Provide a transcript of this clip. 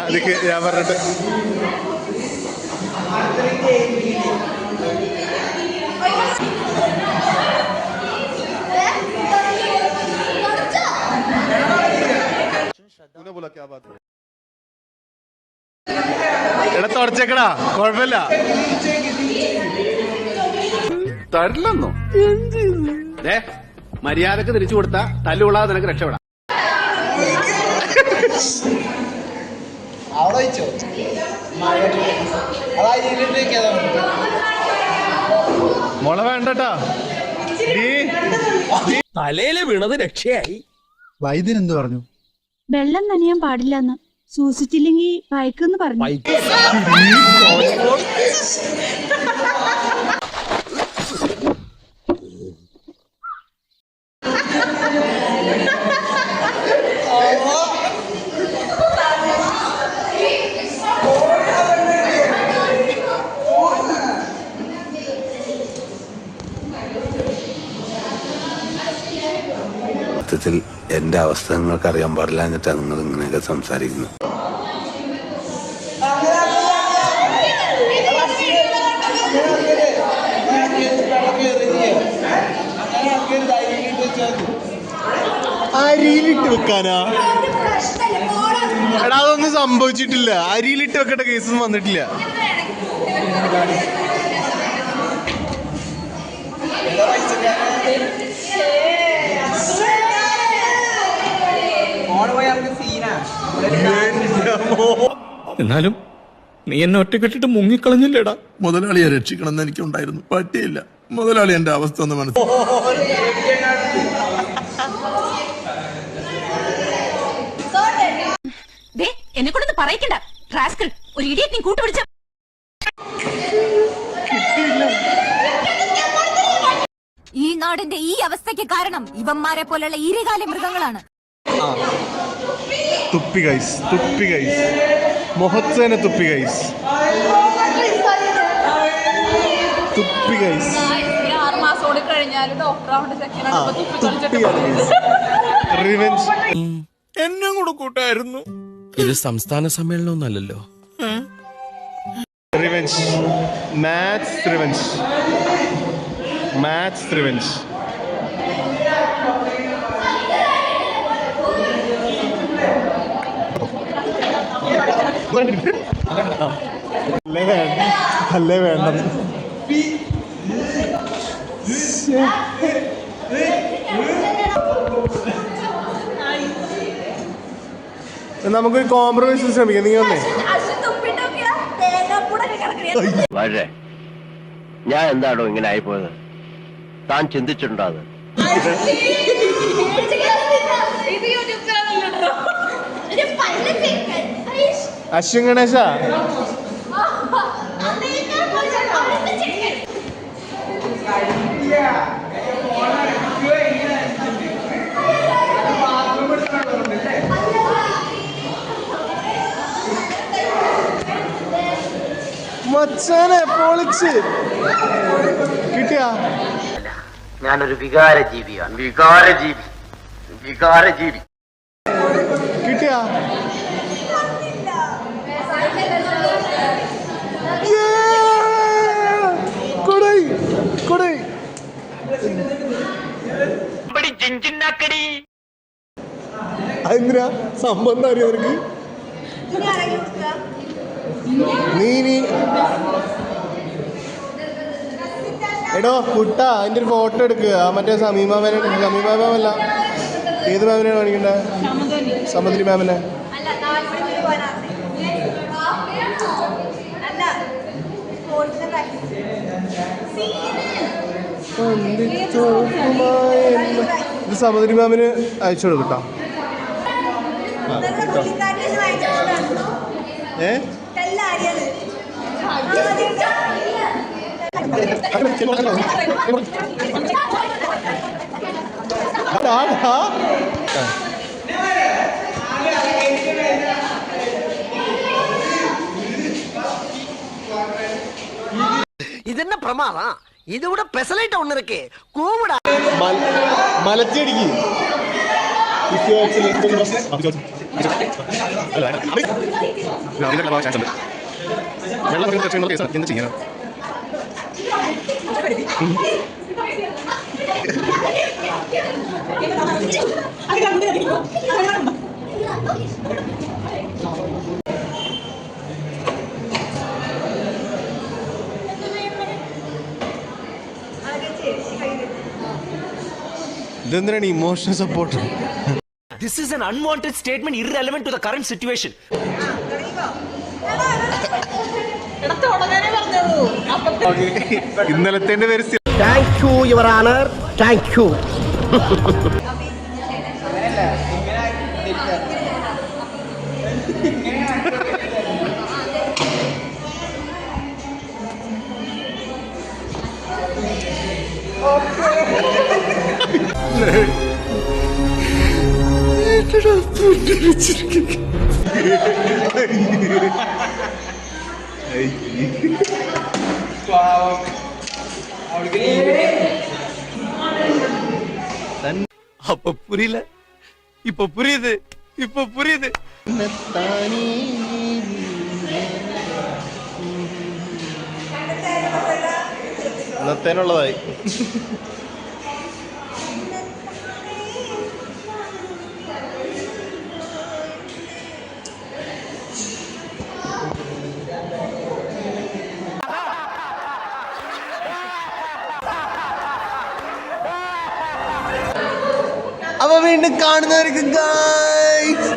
അതൊക്കെ ഞാൻ പറഞ്ഞിട്ട് എടാ തുടച്ചേക്കടാ, കുഴപ്പമില്ല. തരില്ലെന്നോ? മര്യാദക്ക് തിരിച്ചു കൊടുത്താ തല്ലുകൊള്ളാതെ നിനക്ക് രക്ഷപ്പെടാം. മുള വേണ്ടട്ടാ. തലയില് വീണത് രക്ഷയായി. വൈദ്യൻ എന്ത് പറഞ്ഞു? വെള്ളം നനയാൻ പാടില്ലെന്ന്, സൂക്ഷിച്ചില്ലെങ്കിൽ പയക്കെന്ന് പറഞ്ഞു. സത്യത്തിൽ എന്റെ അവസ്ഥ നിങ്ങൾക്ക് അറിയാൻ പാടില്ല എന്നിട്ടാണ് നിങ്ങൾ ഇങ്ങനെയൊക്കെ സംസാരിക്കുന്നത്. അരിയിലിട്ട് വെക്കാനാ? എടാ അതൊന്നും സംഭവിച്ചിട്ടില്ല. അരിയിലിട്ട് വെക്കേണ്ട കേസൊന്നും വന്നിട്ടില്ല. എന്നാലും നീ എന്നെ ഒറ്റക്കെട്ടിട്ട് മുങ്ങിക്കളഞ്ഞില്ലേടാ. മുതലാളിയെ രക്ഷിക്കണമെന്ന് എനിക്കുണ്ടായിരുന്നു, പറ്റിയില്ല. മുതലാളി എന്റെ അവസ്ഥ ഒന്ന് മനസ്സിലാക്കി. എന്നെ കൊണ്ടൊന്ന് പറയിക്കണ്ട. റാസ്കൽ, ഒരു ഇഡിയറ്റ് നീ കൂട്ടുപിടിച്ച. ഈ നാടിന്റെ ഈ അവസ്ഥയ്ക്ക് കാരണം ഇവന്മാരെ പോലുള്ള ഈരകാല മൃഗങ്ങളാണ്. തുപ്പി ഗൈസ്, തുപ്പി ഗൈസ്, മൊഹത്തേനെ തുപ്പി ഗൈസ്, തുപ്പി ഗൈസ്. 6 മാസം കൂടി കഴിഞ്ഞാൽ റിവെഞ്ച് എന്നെ കൂടെ കൂട്ടായിരുന്നു. ഇത് സംസ്ഥാന സമ്മേളനമൊന്നല്ലല്ലോ. Revenge, maths revenge, maths revenge. അല്ലേ വേണ്ട, അല്ലേ വേണ്ടത്. നമുക്കൊരു കോംപ്രമൈസ് ശ്രമിക്കാം. നീ വന്നേ. വളരെ ഞാൻ എന്താണോ ഇങ്ങനെ ആയിപ്പോയത്? താൻ ചിന്തിച്ചിട്ടുണ്ടോ അത്? അശ്വിൻ ഗണേശ, മച്ചാനെ പൊളിച്ച് കിട്ടിയ. ഞാനൊരു വികാരജീവിയാണ്. വികാരജീവി, വികാരജീവി. കിട്ടിയ കൊടൈ കൊടൈ. അതെന്തിനാ സംബന്ധം അറിയോ നിനക്ക്? നീ എടോ കുട്ട അതിന്റെ ഒരു ഫോട്ടോ എടുക്കുക. മറ്റേ സമീമ മാമല്ല, ഏത് മാമിനെ കാണിക്കണ്ടേ? സമന്ത്രി മാമിനെ. ഇത് സമന്ത്രി മാമിന് അയച്ചു കൊടുക്കട്ടോ. ഇതെന്നെ പ്രമാദ. ഇതുകൂടെ പെസലായിട്ട് ഒന്നിറക്കേ കൂവിടാ മലച്ചടിക്ക് ചാൻസ് ഉണ്ട്. വെള്ളം പറയുന്ന പ്രശ്നങ്ങൾ കേസ് എന്ത് ചെയ്യണം? ഇതെന്തിനാണ് emotional support? This is an unwanted statement irrelevant to the current situation. ഇന്നലത്തെ പേര് thank you your honour, thank you. அப்ப புரியல, இப்ப புரியுது, இப்ப புரியுது. ഇന്നത്തേനുള്ളതായി. അപ്പൊ വീണ്ടും കാണുന്നവർക്ക് ഗൈസ്